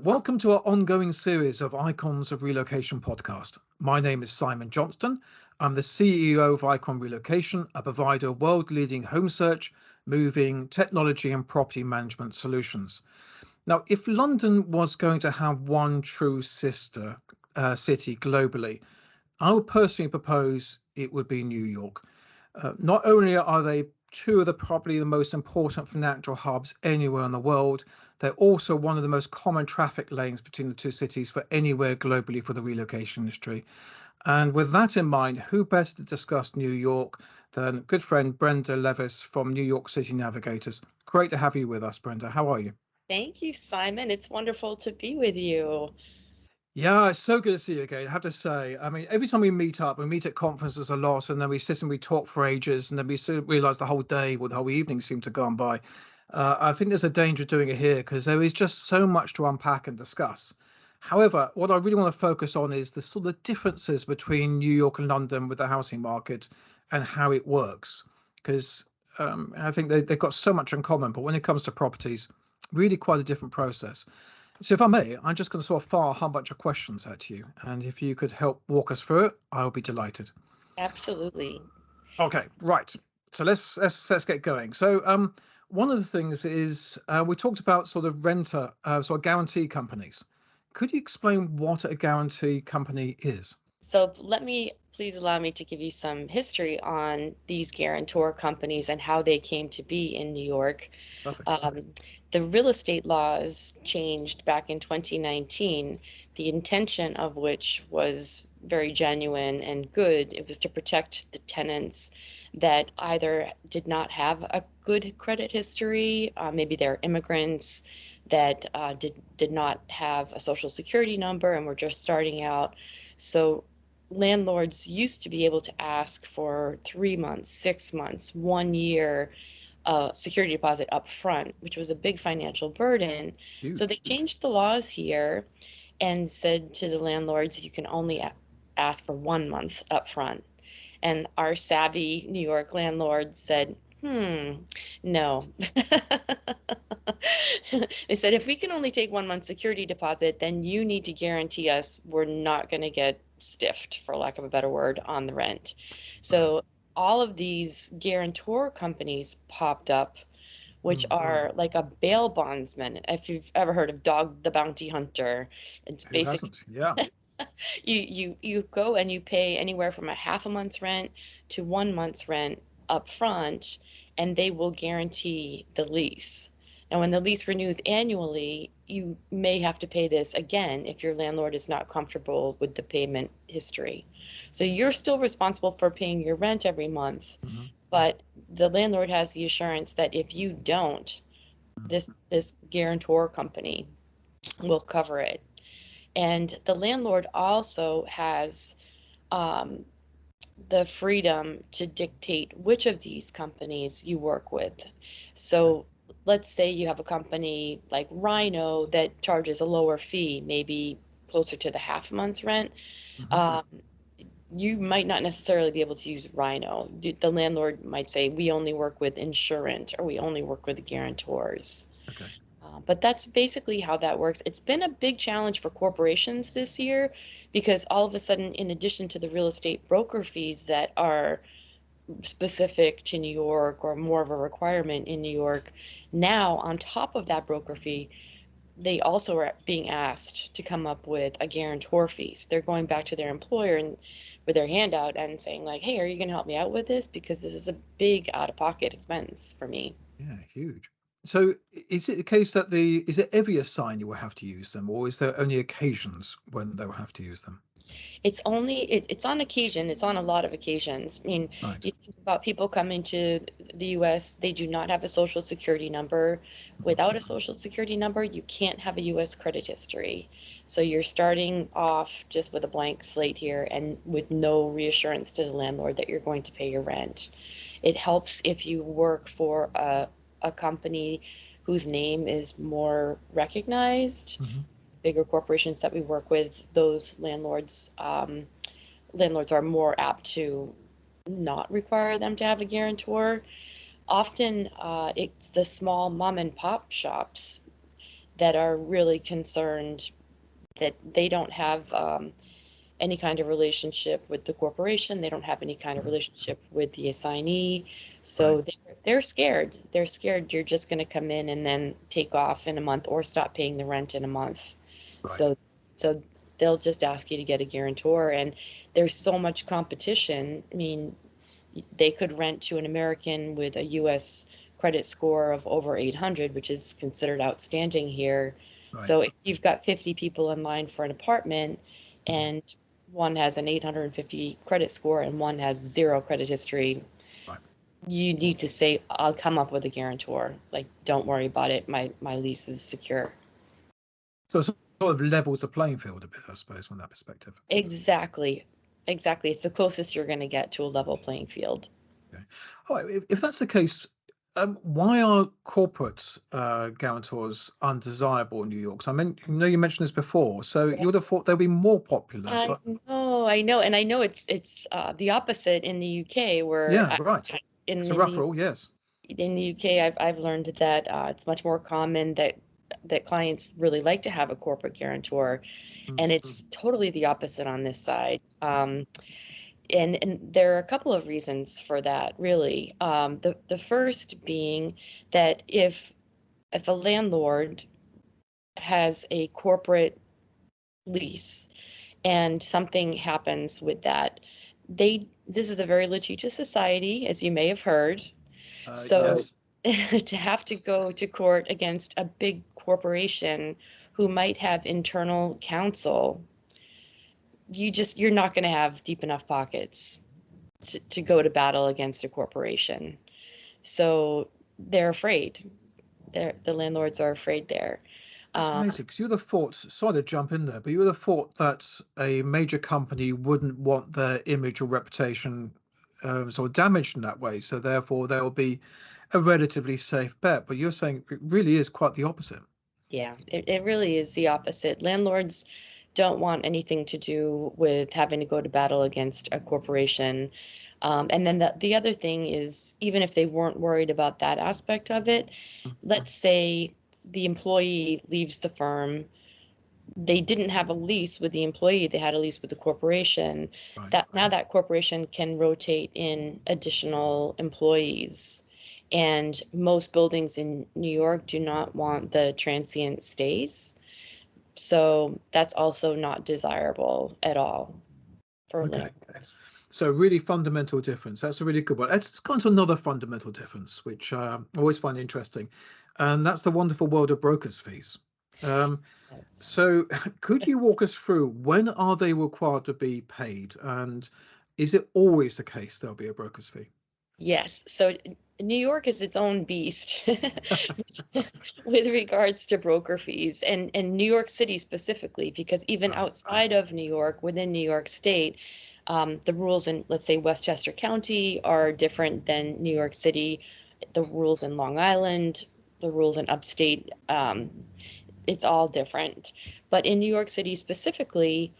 Welcome to our ongoing series of Icons of Relocation podcast. My name is Simon Johnston. I'm the CEO of Icon Relocation, a provider of world-leading home search, moving, technology and property management solutions. Now, if London was going to have one true sister city globally, I would personally propose it would be New York. Not only are they two of probably the most important financial hubs anywhere in the world, they're also one of the most common traffic lanes between the two cities for anywhere globally for the relocation industry. And with that in mind, who better to discuss New York than good friend Brenda Levis from New York City Navigators. Great to have you with us, Brenda. How are you? Thank you, Simon. It's wonderful to be with you. Yeah, it's so good to see you again. I have to say, I mean, every time we meet up, we meet at conferences a lot, and then we sit and we talk for ages, and then we realize the whole day or the whole evening seemed to go on by. I think there's a danger doing it here because there is just so much to unpack and discuss. However, what I really want to focus on is the sort of differences between New York and London with the housing market and how it works. Because I think they've got so much in common, but when it comes to properties, really quite a different process. So if I may, I'm just going to sort of fire a whole bunch of questions at you. And if you could help walk us through it, I'll be delighted. Absolutely. Okay, right. So let's get going. So one of the things is we talked about sort of renter, sort of guarantee companies. Could you explain what a guarantee company is? So please allow me to give you some history on these guarantor companies and how they came to be in New York. Perfect. The real estate laws changed back in 2019, the intention of which was very genuine and good. It was to protect the tenants that either did not have a good credit history, maybe they're immigrants that did not have a social security number and were just starting out. So landlords used to be able to ask for 3 months, 6 months, 1 year security deposit up front, which was a big financial burden. Huge. So they changed the laws here and said to the landlords, you can only ask for 1 month up front. And our savvy New York landlord said, no. They said, if we can only take 1 month security deposit, then you need to guarantee us we're not going to get stiffed, for lack of a better word, on the rent. So all of these guarantor companies popped up, which are like a bail bondsman. If you've ever heard of Dog the Bounty Hunter, it's basically, yeah. you go and you pay anywhere from a half a month's rent to 1 month's rent up front, and they will guarantee the lease. Now, when the lease renews annually, you may have to pay this again if your landlord is not comfortable with the payment history. So you're still responsible for paying your rent every month, but the landlord has the assurance that if you don't, this guarantor company will cover it. And the landlord also has the freedom to dictate which of these companies you work with. So let's say you have a company like Rhino that charges a lower fee, maybe closer to the half month's rent. You might not necessarily be able to use Rhino. The landlord might say, we only work with insurance, or we only work with guarantors. Okay. But that's basically how that works. It's been a big challenge for corporations this year because all of a sudden, in addition to the real estate broker fees that are specific to New York or more of a requirement in New York, now on top of that broker fee, they also are being asked to come up with a guarantor fee. So they're going back to their employer and with their hand out and saying like, hey, are you going to help me out with this? Because this is a big out-of-pocket expense for me. Yeah, huge. So is it the case that is it every assign you will have to use them, or is there only occasions when they'll have to use them? It's on occasion. It's on a lot of occasions. I mean, Right. you think about people coming to the U.S., they do not have a social security number. Without a social security number, you can't have a U.S. credit history. So you're starting off just with a blank slate here and with no reassurance to the landlord that you're going to pay your rent. It helps if you work for a company whose name is more recognized. Bigger corporations that we work with, those landlords are more apt to not require them to have a guarantor. Often it's the small mom and pop shops that are really concerned that they don't have any kind of relationship with the corporation. They don't have any kind of relationship with the assignee. So Right. they're scared. They're scared you're just going to come in and then take off in a month or stop paying the rent in a month. Right. So they'll just ask you to get a guarantor. And there's so much competition. I mean, they could rent to an American with a U.S. credit score of over 800, which is considered outstanding here. Right. So if you've got 50 people in line for an apartment and one has an 850 credit score and one has zero credit history, Right. you need to say, I'll come up with a guarantor. Like, don't worry about it. My lease is secure. So it sort of levels the playing field a bit, I suppose, from that perspective. Exactly. Exactly. It's the closest you're going to get to a level playing field. Okay. All right. If that's the case, why are corporate guarantors undesirable in New York? So you mentioned this before. So you would have thought they'd be more popular, but I know, and I know it's the opposite in the UK, where yeah, right. in It's a in rough the rule, yes. in the UK, I've learned that it's much more common that clients really like to have a corporate guarantor, and it's totally the opposite on this side. And there are a couple of reasons for that, really. The first being that if a landlord has a corporate lease and something happens with that, this is a very litigious society, as you may have heard. So Yes. to have to go to court against a big corporation who might have internal counsel, you're not going to have deep enough pockets to go to battle against a corporation. So they're afraid. The landlords are afraid there. That's amazing, because you would have thought, sorry to jump in there, but you would have thought that a major company wouldn't want their image or reputation sort of damaged in that way. So therefore, they'll be a relatively safe bet. But you're saying it really is quite the opposite. Yeah, it really is the opposite. Landlords don't want anything to do with having to go to battle against a corporation. And then the other thing is, even if they weren't worried about that aspect of it, let's say the employee leaves the firm, they didn't have a lease with the employee, they had a lease with the corporation. Right. Now that corporation can rotate in additional employees. And most buildings in New York do not want the transient stays. So that's also not desirable at all for landlords. So really fundamental difference. That's a really good one. Let's go on to another fundamental difference, which I always find interesting. And that's the wonderful world of brokers' fees. Yes. So could you walk us through, when are they required to be paid? And is it always the case there'll be a broker's fee? Yes. So New York is its own beast with regards to broker fees, and New York City specifically, because even outside of New York, within New York State, the rules in, let's say, Westchester County are different than New York City. The rules in Long Island, the rules in upstate, it's all different. But in New York City specifically,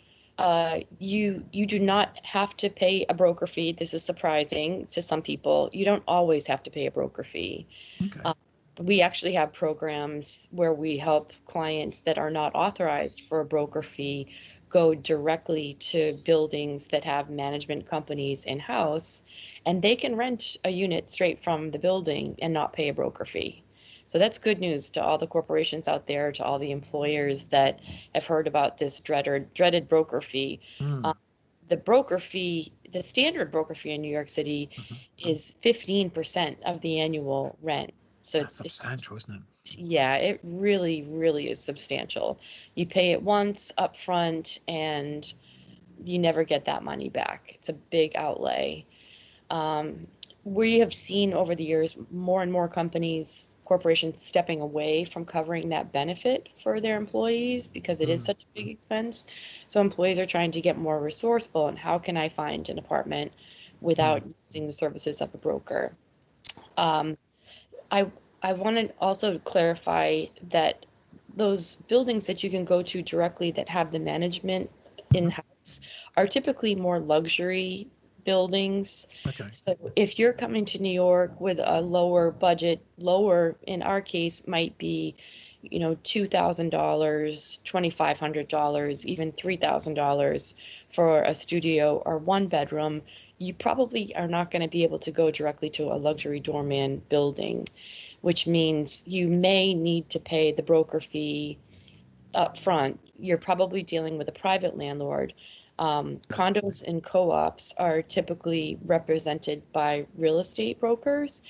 you do not have to pay a broker fee. This is surprising to some people. You don't always have to pay a broker fee. Okay. We actually have programs where we help clients that are not authorized for a broker fee go directly to buildings that have management companies in-house, and they can rent a unit straight from the building and not pay a broker fee. So that's good news to all the corporations out there, to all the employers that have heard about this dreaded broker fee. The broker fee, the standard broker fee in New York City is 15% of the annual rent. So That's substantial, isn't it? Yeah, it really, really is substantial. You pay it once up front and you never get that money back. It's a big outlay. We have seen over the years more and more corporations stepping away from covering that benefit for their employees because it is such a big expense. So employees are trying to get more resourceful, and how can I find an apartment without using the services of a broker? I want to also clarify that those buildings that you can go to directly that have the management in-house are typically more luxury buildings. Okay. So if you're coming to New York with a lower budget, lower in our case might be $2,000, $2,500, even $3,000 for a studio or one bedroom, you probably are not going to be able to go directly to a luxury doorman building, which means you may need to pay the broker fee up front. You're probably dealing with a private landlord. Condos and co-ops are typically represented by real estate brokers.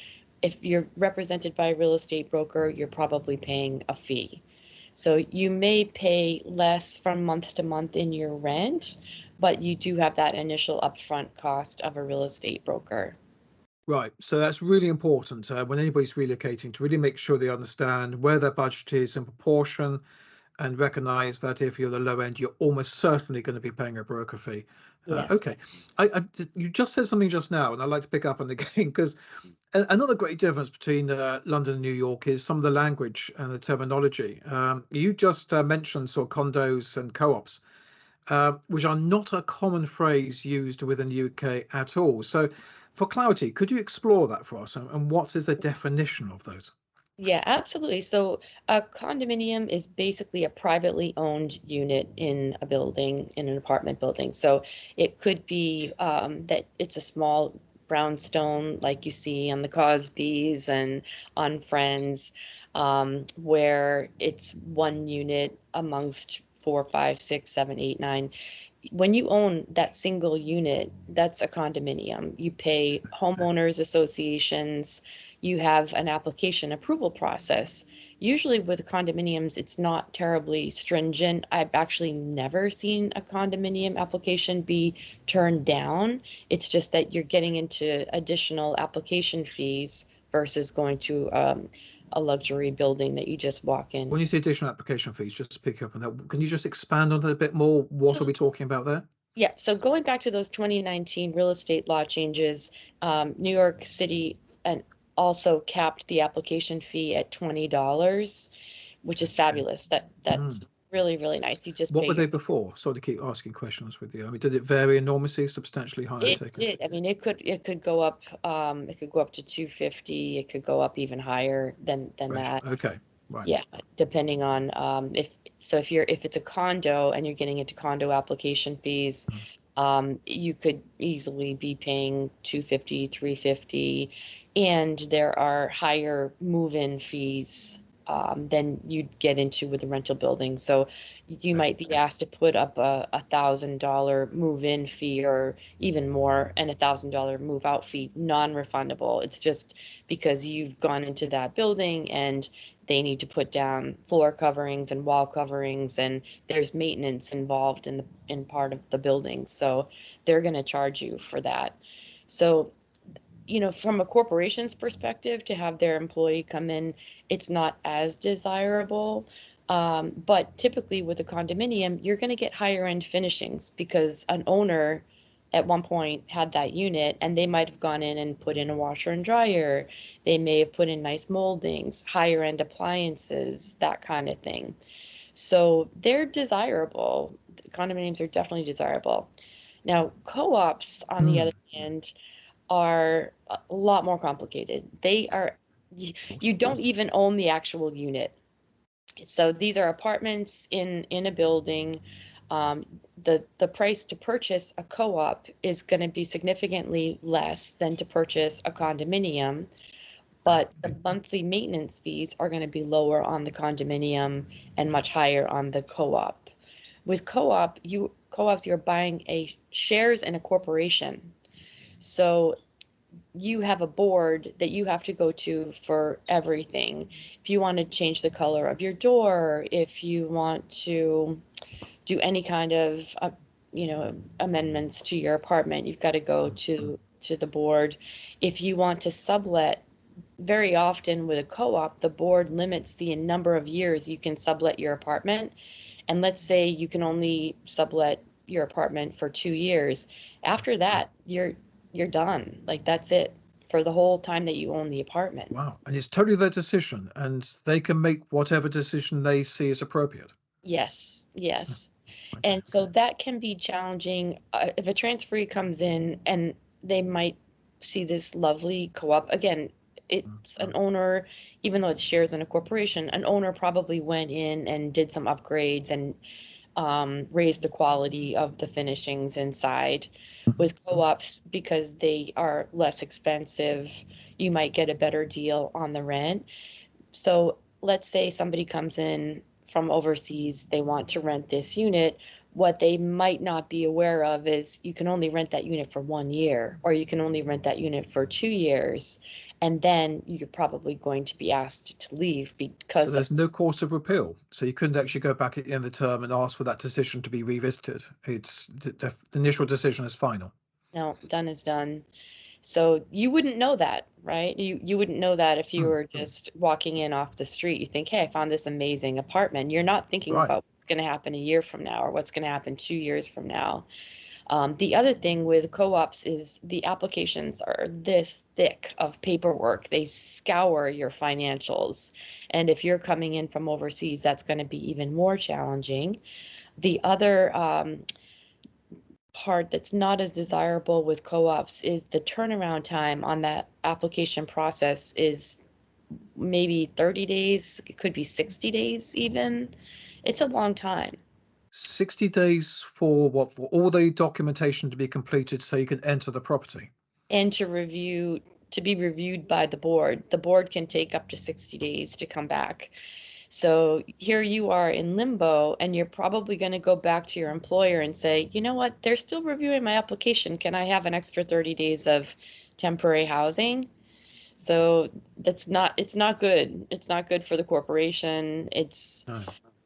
If you're represented by a real estate broker, you're probably paying a fee. So you may pay less from month to month in your rent, but you do have that initial upfront cost of a real estate broker. Right. So that's really important when anybody's relocating, to really make sure they understand where their budget is in proportion, and recognize that if you're the low end, you're almost certainly going to be paying a broker fee. Yes. Okay. You just said something just now, and I'd like to pick up on it again, because another great difference between London and New York is some of the language and the terminology. You just mentioned sort of condos and co-ops, which are not a common phrase used within the UK at all. So for clarity, could you explore that for us, and what is the definition of those? Yeah, absolutely. So a condominium is basically a privately owned unit in a building, in an apartment building. So it could be that it's a small brownstone like you see on the Cosbys and on Friends, where it's one unit amongst 4, 5, 6, 7, 8, 9. When you own that single unit, that's a condominium. You pay homeowners associations, you have an application approval process. Usually with condominiums, it's not terribly stringent. I've actually never seen a condominium application be turned down. It's just that you're getting into additional application fees versus going to a luxury building that you just walk in. When you say additional application fees, just to pick up on that, can you just expand on it a bit more? What are we talking about there? Yeah, so going back to those 2019 real estate law changes, New York City and also capped the application fee at $20, which is fabulous. That's really, really nice. You just What pay were they before? Sorry to keep asking questions with you. I mean, did it vary enormously, substantially higher? It did. I mean, it could go up. It could go up to 250. It could go up even higher than that. Okay, right. Yeah, depending on if it's a condo and you're getting into condo application fees, you could easily be paying 250, 350, and there are higher move-in fees than you'd get into with a rental building. So you might be asked to put up a $1,000 move-in fee or even more, and a $1,000 move-out fee, non-refundable. It's just because you've gone into that building and they need to put down floor coverings and wall coverings, and there's maintenance involved in part of the building. So they're going to charge you for that. So, from a corporation's perspective, to have their employee come in, it's not as desirable. But typically with a condominium, you're going to get higher end finishings because an owner at one point had that unit and they might have gone in and put in a washer and dryer. They may have put in nice moldings, higher end appliances, that kind of thing. So they're desirable. Condominiums are definitely desirable. Now, co-ops, on the other hand, are a lot more complicated. You don't even own the actual unit. So these are apartments in a building. The price to purchase a co-op is going to be significantly less than to purchase a condominium, but the monthly maintenance fees are going to be lower on the condominium and much higher on the co-op. With co-ops, you're buying shares in a corporation. So you have a board that you have to go to for everything. If you want to change the color of your door, if you want to do any kind of amendments to your apartment, you've got to go to the board. If you want to sublet, very often with a co-op, the board limits the number of years you can sublet your apartment. And let's say you can only sublet your apartment for 2 years. After that, you're done. Like, that's it for the whole time that you own the apartment. Wow. And it's totally their decision, and they can make whatever decision they see is appropriate. Yes. And so that can be challenging. If a transferee comes in and they might see this lovely co-op, again, it's an owner, even though it's shares in a corporation, an owner probably went in and did some upgrades and raised the quality of the finishings inside. With co-ops, because they are less expensive, you might get a better deal on the rent. So let's say somebody comes in from overseas, they want to rent this unit. What they might not be aware of is you can only rent that unit for 1 year, or you can only rent that unit for 2 years. And then you're probably going to be asked to leave So because there's no course of appeal. So you couldn't actually go back at the end of the term and ask for that decision to be revisited. It's the initial decision is final. no, done is done. So you wouldn't know that, right? You wouldn't know that if you were just walking in off the street. You think, hey, I found this amazing apartment. You're not thinking Right. about what's going to happen a year from now or what's going to happen 2 years from now. The other thing with co-ops is the applications are this thick of paperwork. They scour your financials. And if you're coming in from overseas, that's going to be even more challenging. The other part that's not as desirable with co-ops is the turnaround time on that application process is maybe 30 days. It could be 60 days even. It's a long time. 60 days for what? For all the documentation to be completed so you can enter the property. And to be reviewed by the board. The board can take up to 60 days to come back. So here you are in limbo, and you're probably going to go back to your employer and say, you know what, they're still reviewing my application. Can I have an extra 30 days of temporary housing? So it's not good. It's not good for the corporation. It's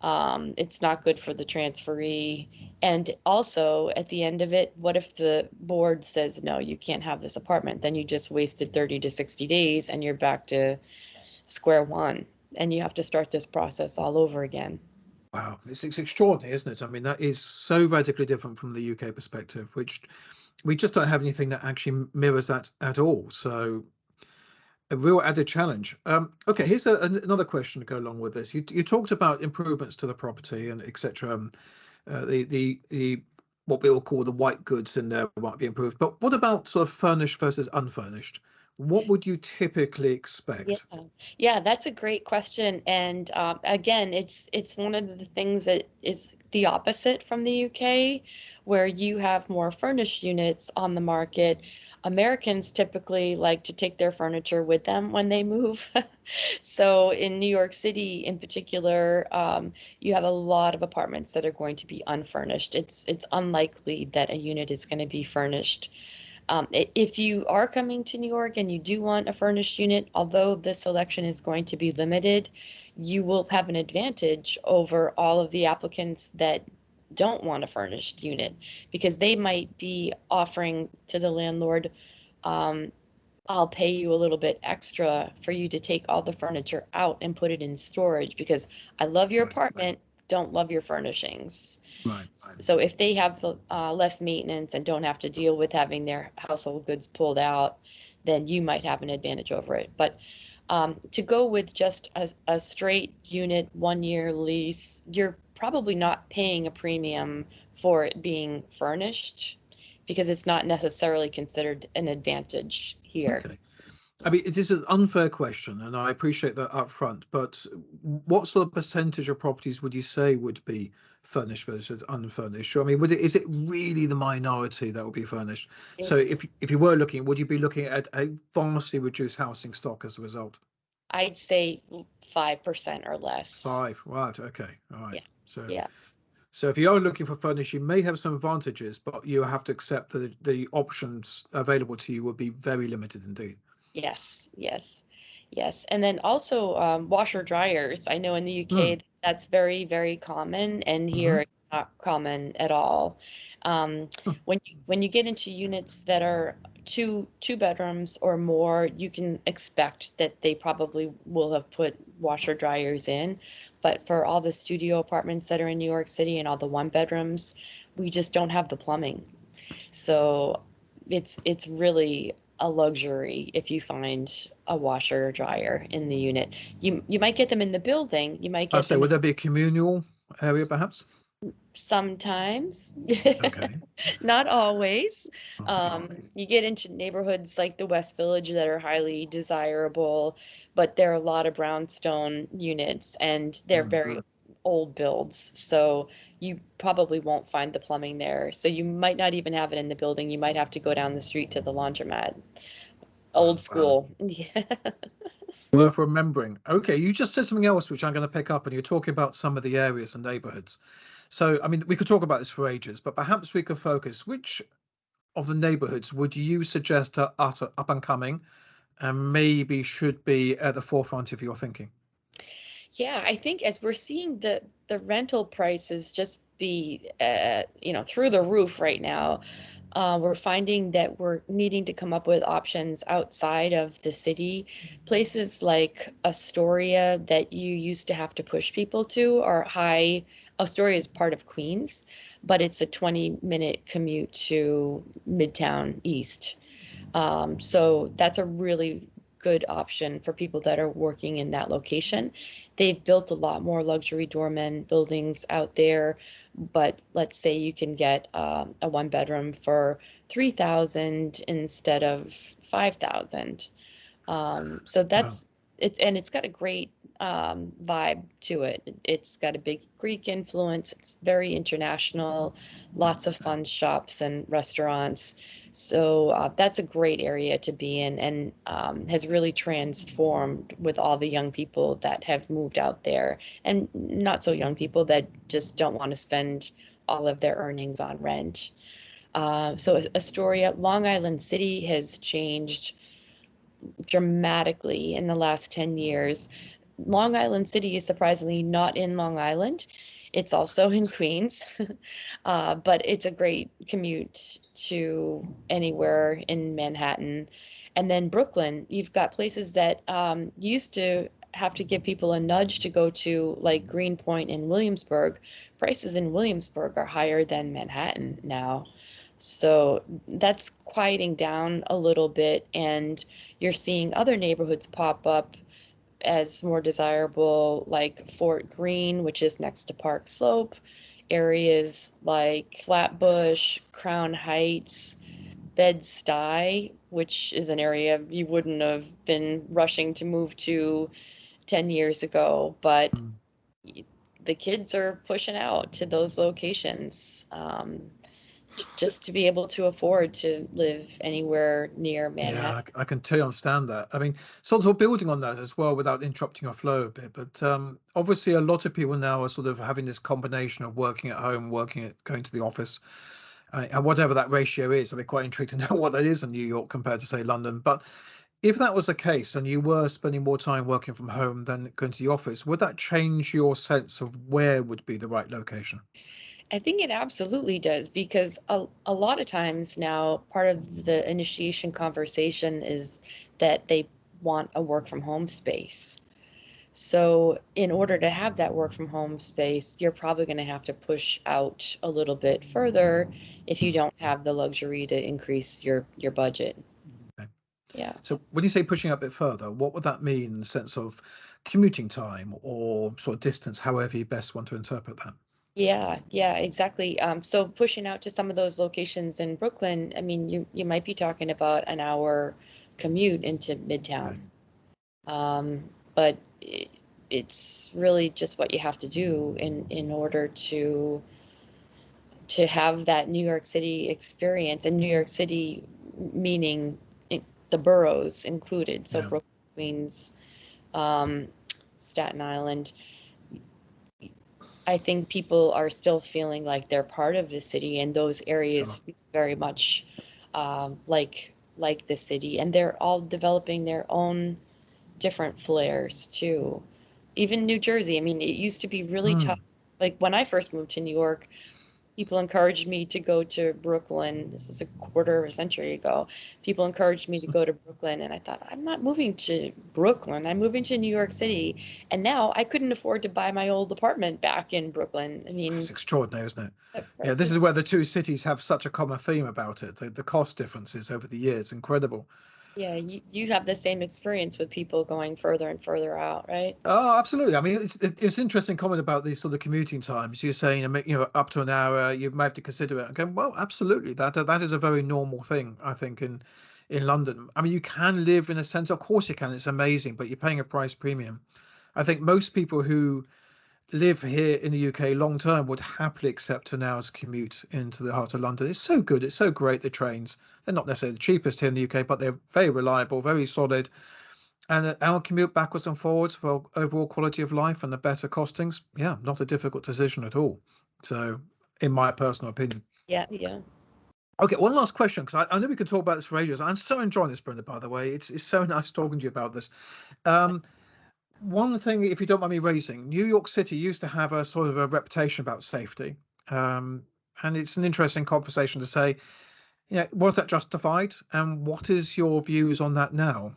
not good for the transferee. And also at the end of it, what if the board says, no, you can't have this apartment? Then you just wasted 30 to 60 days and you're back to square one. And you have to start this process all over again. Wow, it's extraordinary, isn't it? I mean, that is so radically different from the UK perspective, which we just don't have anything that actually mirrors that at all. So a real added challenge. Okay, here's another question to go along with this. You talked about improvements to the property and etc. The what we all call the white goods in there might be improved. But what about sort of furnished versus unfurnished? What would you typically expect? Yeah, that's a great question. And again, it's one of the things that is the opposite from the UK, where you have more furnished units on the market. Americans typically like to take their furniture with them when they move. So in New York City in particular, you have a lot of apartments that are going to be unfurnished. It's unlikely that a unit is going to be furnished. If you are coming to New York and you do want a furnished unit, although the selection is going to be limited, you will have an advantage over all of the applicants that don't want a furnished unit, because they might be offering to the landlord, I'll pay you a little bit extra for you to take all the furniture out and put it in storage because I love your apartment, don't love your furnishings. Right. So if they have less maintenance and don't have to deal with having their household goods pulled out, then you might have an advantage over it. But to go with just a straight unit 1-year lease, you're probably not paying a premium for it being furnished because it's not necessarily considered an advantage here. Okay. I mean, it is an unfair question, and I appreciate that up front, but what sort of percentage of properties would you say would be furnished versus unfurnished? I mean, is it really the minority that will be furnished? So if you were looking, would you be looking at a vastly reduced housing stock as a result? I'd say 5% or less. 5, right, okay, all right. Yeah. So if you are looking for furnish, you may have some advantages, but you have to accept that the options available to you will be very limited indeed. Yes. And then also washer dryers. I know in the UK that's very, very common, and here it's not common at all. When you get into units that are two bedrooms or more, you can expect that they probably will have put washer dryers in. But for all the studio apartments that are in New York City and all the 1-bedrooms, we just don't have the plumbing. So it's really a luxury if you find a washer or dryer in the unit. You might get them in the building. You might get would there be a communal area perhaps? Sometimes, Okay. not always. Uh-huh. You get into neighborhoods like the West Village that are highly desirable, but there are a lot of brownstone units and they're very old builds. So you probably won't find the plumbing there. So you might not even have it in the building. You might have to go down the street to the laundromat. Old Wow. school. Yeah. Worth remembering. Okay, you just said something else which I'm going to pick up, and you're talking about some of the areas and neighborhoods. So, I mean, we could talk about this for ages, but perhaps we could focus. Which of the neighborhoods would you suggest are up and coming and maybe should be at the forefront of your thinking? Yeah, I think as we're seeing the rental prices just be through the roof right now, we're finding that we're needing to come up with options outside of the city. Places like Astoria that you used to have to push people to are high. Astoria is part of Queens, but it's a 20-minute commute to Midtown East. So that's a really good option for people that are working in that location. They've built a lot more luxury doorman buildings out there, but let's say you can get a one bedroom for 3,000 instead of 5,000. So Wow. it's got a great vibe to it. It's got a big Greek influence. It's very international, lots of fun shops and restaurants. So that's a great area to be in and has really transformed with all the young people that have moved out there and not so young people that just don't want to spend all of their earnings on rent. So Astoria, Long Island City has changed dramatically in the last 10 years. Long Island City is surprisingly not in Long Island. It's also in Queens, but it's a great commute to anywhere in Manhattan. And then Brooklyn, you've got places that used to have to give people a nudge to go to, like Greenpoint in Williamsburg. Prices in Williamsburg are higher than Manhattan now. So that's quieting down a little bit, and you're seeing other neighborhoods pop up as more desirable, like Fort Greene, which is next to Park Slope, areas like Flatbush, Crown Heights, Bed-Stuy, which is an area you wouldn't have been rushing to move to 10 years ago, but Mm. the kids are pushing out to those locations. Just to be able to afford to live anywhere near Yeah, Manhattan. I can totally understand that. I mean, sort of building on that as well, without interrupting your flow a bit, but obviously a lot of people now are sort of having this combination of working at home, going to the office, and whatever that ratio is. I'd be quite intrigued to know what that is in New York compared to, say, London. But if that was the case and you were spending more time working from home than going to the office, would that change your sense of where would be the right location? I think it absolutely does because a lot of times now part of the initiation conversation is that they want a work from home space. So in order to have that work from home space, you're probably going to have to push out a little bit further if you don't have the luxury to increase your budget. Okay. Yeah. So when you say pushing a bit further, what would that mean in the sense of commuting time or sort of distance, however you best want to interpret that? Yeah, exactly. So pushing out to some of those locations in Brooklyn, I mean, you might be talking about an hour commute into Midtown. Okay. But it's really just what you have to do in order to have that New York City experience, and New York City meaning the boroughs included, so Yeah. Brooklyn, Queens, um, Staten Island. I think people are still feeling like they're part of the city, and those Sure. areas feel very much like the city, and they're all developing their own different flares too. Even New Jersey, I mean, it used to be really tough. Hmm. Like when I first moved to New York, people encouraged me to go to Brooklyn. This is a quarter of a century ago. People encouraged me to go to Brooklyn, and I thought, I'm not moving to Brooklyn. I'm moving to New York City. And now I couldn't afford to buy my old apartment back in Brooklyn. I It's mean, extraordinary, isn't it? the Yeah, this prices. is where the two cities have such a common theme about it. The cost differences over the years, incredible. Yeah, you have the same experience with people going further and further out, right? Oh, absolutely. I mean, it's interesting comment about these sort of commuting times. You're saying, up to an hour, you may have to consider it. Okay, well, absolutely. That is a very normal thing, I think, in London. I mean, you can live in a sense, of course you can. It's amazing, but you're paying a price premium. I think most people who live here in the UK long term would happily accept an hour's commute into the heart of London. It's so good. It's so great. The trains, they're not necessarily the cheapest here in the UK, but they're very reliable, very solid. And an hour commute backwards and forwards for overall quality of life and the better costings. Yeah, not a difficult decision at all. So, in my personal opinion. Yeah, yeah. Okay, one last question, because I know we can talk about this for ages. I'm so enjoying this, Brenda, by the way. It's so nice talking to you about this. Um, One thing, if you don't mind me raising, New York City used to have a sort of a reputation about safety. Um, and it's an interesting conversation to say, was that justified? And what is your views on that now?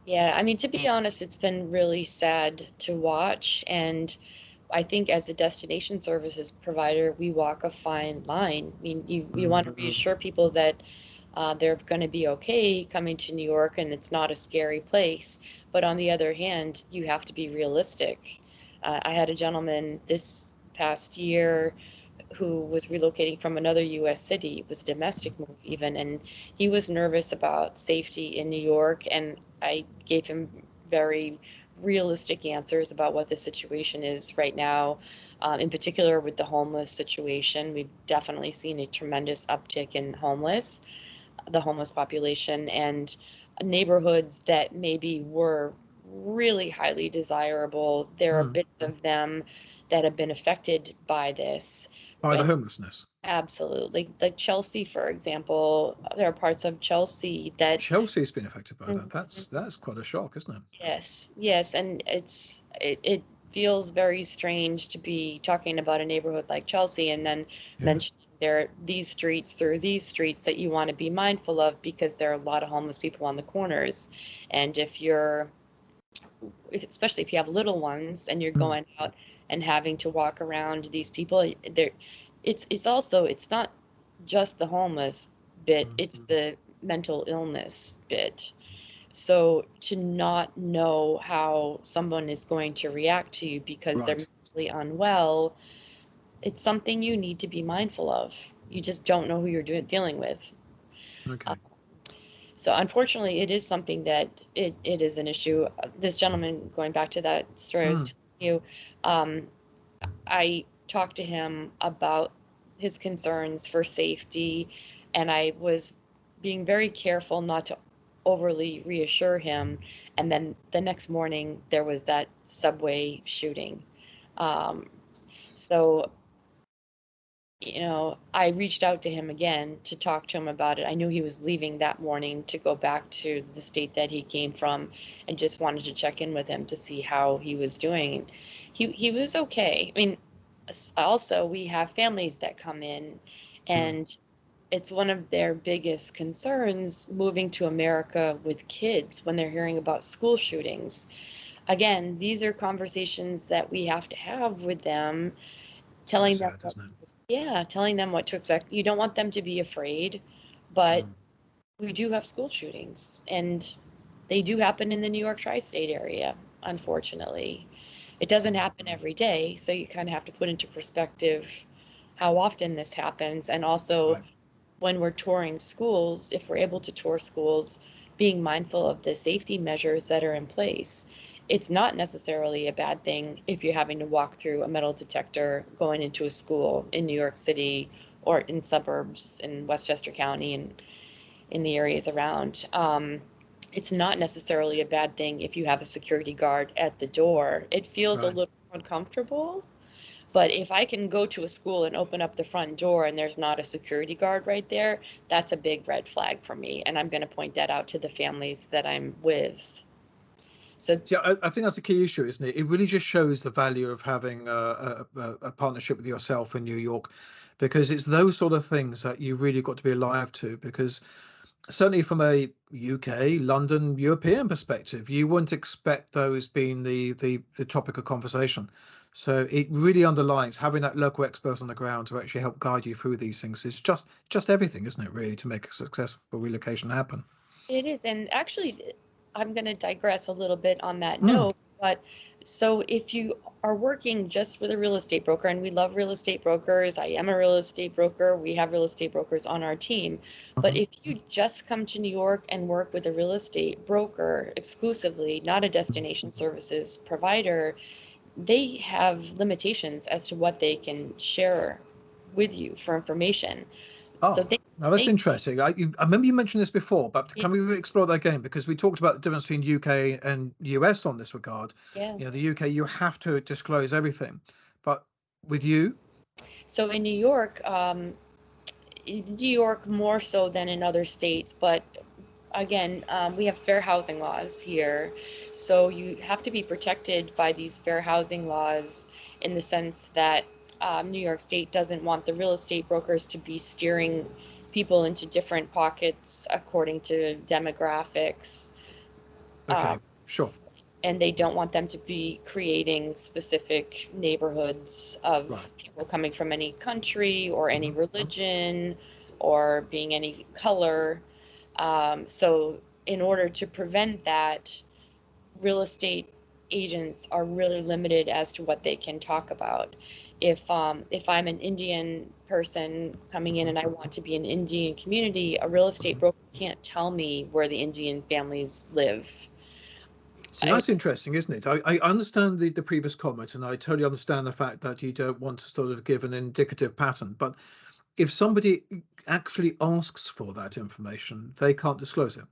Yeah, I mean, to be honest, it's been really sad to watch. And I think as a destination services provider, we walk a fine line. I mean, you want to Mhm. reassure people that they're going to be okay coming to New York and it's not a scary place. But on the other hand, you have to be realistic. I had a gentleman this past year who was relocating from another US city. It was a domestic move even, and he was nervous about safety in New York, and I gave him very realistic answers about what the situation is right now. In particular, with the homeless situation, we've definitely seen a tremendous uptick in the homeless population, and neighborhoods that maybe were really highly desirable. There are Mm. bits of them that have been affected by this. By the And homelessness. absolutely, like Chelsea, for example, there are parts of Chelsea that, Chelsea's been affected by that. Mhm. That's quite a shock, isn't it? Yes, yes, and it feels very strange to be talking about a neighborhood like Chelsea and then Yeah. mentioning there are these streets through these streets that you want to be mindful of because there are a lot of homeless people on the corners. And especially if you have little ones and you're Mm. going out and having to walk around these people, there, it's not just the homeless bit, it's Mm. the mental illness bit. So to not know how someone is going to react to you because they're Right. mentally unwell, it's something you need to be mindful of. You just don't know who you're dealing with. Uh, Okay. so unfortunately, it is something that it is an issue. This gentleman, going back to that story I was Mm. telling you, um, I talked to him about his concerns for safety, and I was being very careful not to overly reassure him. And then the next morning, there was that subway shooting. Um, so, I reached out to him again to talk to him about it. I knew he was leaving that morning to go back to the state that he came from and just wanted to check in with him to see how he was doing. He was okay. I mean, also we have families that come in Mm. and it's one of their biggest concerns moving to America with kids when they're hearing about school shootings. Again, these are conversations that we have to have with them, So telling them sad, what, isn't it? yeah, telling them what to expect. You don't want them to be afraid, but Mm. we do have school shootings and they do happen in the New York tri-state area, unfortunately. It doesn't happen Mm. every day, so you kind of have to put into perspective how often this happens. And also, Right. when we're touring schools, if we're able to tour schools, being mindful of the safety measures that are in place. It's not necessarily a bad thing if you're having to walk through a metal detector going into a school in New York City or in suburbs in Westchester County and in the areas around. It's not necessarily a bad thing if you have a security guard at the door. It feels a Right. little uncomfortable, but if I can go to a school and open up the front door and there's not a security guard right there, that's a big red flag for me. And I'm going to point that out to the families that I'm with. So, Yeah, I think that's a key issue, isn't it? It really just shows the value of having a partnership with yourself in New York, because it's those sort of things that you really got to be alive to. Because certainly from a UK, London, European perspective, you wouldn't expect those being the topic of conversation. So it really underlines having that local expert on the ground to actually help guide you through these things. It's just everything, isn't it? Really, to make a successful relocation happen. It is. And actually, I'm going to digress a little bit on that Mm, note. But so if you are working just with a real estate broker, and we love real estate brokers, I am a real estate broker, we have real estate brokers on our team. But mhm, if you just come to New York and work with a real estate broker exclusively, not a destination services provider, they have limitations as to what they can share with you for information. So Oh, now that's they interesting. I remember you mentioned this before, but yeah, can we explore that again? Because we talked about the difference between UK and US on this regard. yeah. The UK, you have to disclose everything, but with you, So in New York more so than in other states, but again, we have fair housing laws here. So you have to be protected by these fair housing laws in the sense that New York State doesn't want the real estate brokers to be steering people into different pockets according to demographics. okay, Um, sure, and they don't want them to be creating specific neighborhoods of right. people coming from any country or any Mhm, mhm. religion or being any color. So, in order to prevent that, real estate agents are really limited as to what they can talk about. If I'm an Indian person coming in and I want to be an Indian community, a real estate Mhm. broker can't tell me where the Indian families live. See, that's interesting, isn't it? I understand the previous comment, and I totally understand the fact that you don't want to sort of give an indicative pattern. But if somebody actually asks for that information, they can't disclose it.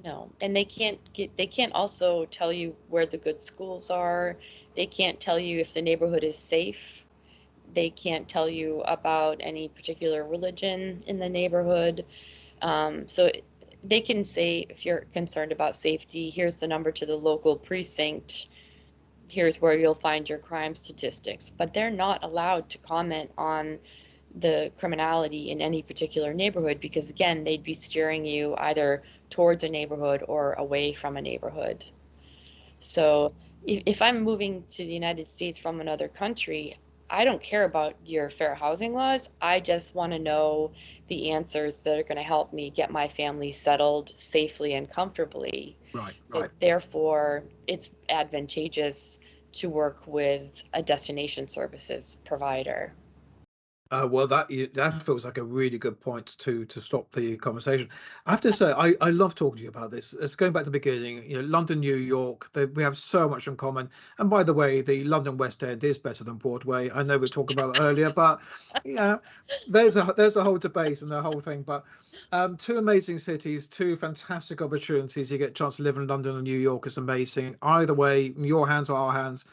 No, and they can't also tell you where the good schools are. They can't tell you if the neighborhood is safe. They can't tell you about any particular religion in the neighborhood. So they can say, if you're concerned about safety, here's the number to the local precinct. Here's where you'll find your crime statistics. But they're not allowed to comment on the criminality in any particular neighborhood because, again, they'd be steering you either towards a neighborhood or away from a neighborhood. So if I'm moving to the United States from another country, I don't care about your fair housing laws. I just want to know the answers that are going to help me get my family settled safely and comfortably. Right, So right. therefore, it's advantageous to work with a destination services provider. Well, that feels like a really good point to stop the conversation. I have to say, I love talking to you about this. It's going back to the beginning. London, New York, we have so much in common. And by the way, the London West End is better than Broadway. I know we talked about it earlier, but yeah, there's a whole debate and the whole thing. But two amazing cities, two fantastic opportunities. You get a chance to live in London and New York is amazing. Either way, your hands or our hands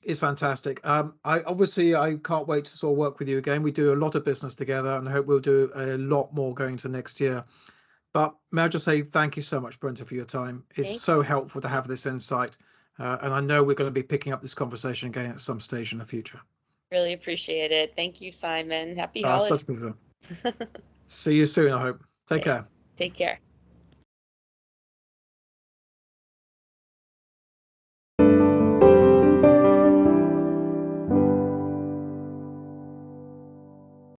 is fantastic. I can't wait to sort of work with you again. We do a lot of business together, and I hope we'll do a lot more going to next year. But may I just say thank you so much, Brenda, for your time. It's Thank so helpful to have this insight, and I know we're going to be picking up this conversation again at some stage in the future. Really appreciate it. Thank you, Simon. Happy Such holidays. a pleasure. See you soon, I hope. Take Okay, care. take care.